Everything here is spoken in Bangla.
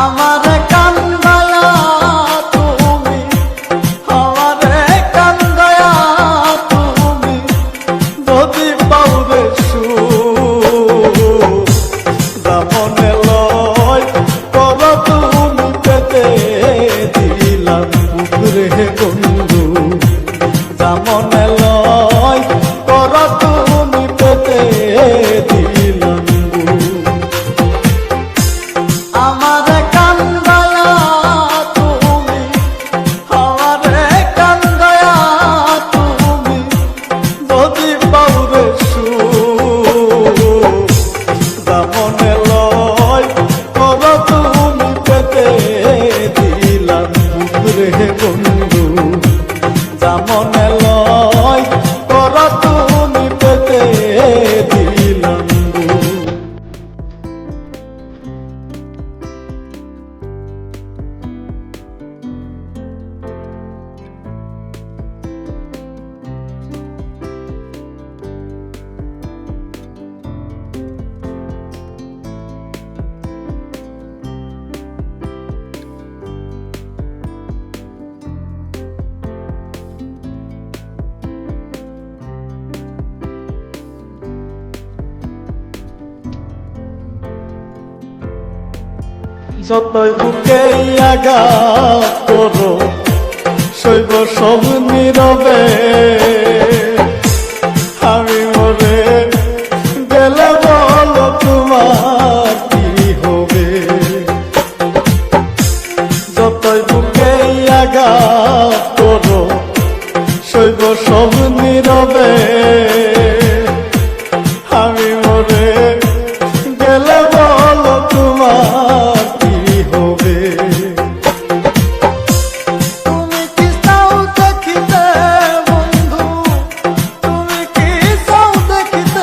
আমারে কান্দায়া তুমি, আমারে কান্দায়া তুমি, যদি পাউরে সুখ দামনে লয় কর তুমি পেতে দিলাম বুকরে বন্ধু, দামনে লয় কর তুমি পেতে দিলাম আমারে কান্দায়া তুমি, আমারে কান্দায়া তুমি, যদি পাউরে সুখ দামনে লয় কর তুমি পেতে দিলাম বুকরে বন্ধু, দামনে লয় কর তুমি পেতে দিলাম যতই বুকে আঘাত করো শৈব সব নীরবে, আমি মরে গেলে বলো তোমার কি হবে। যতই বুকে আঘাত করো শৈব সব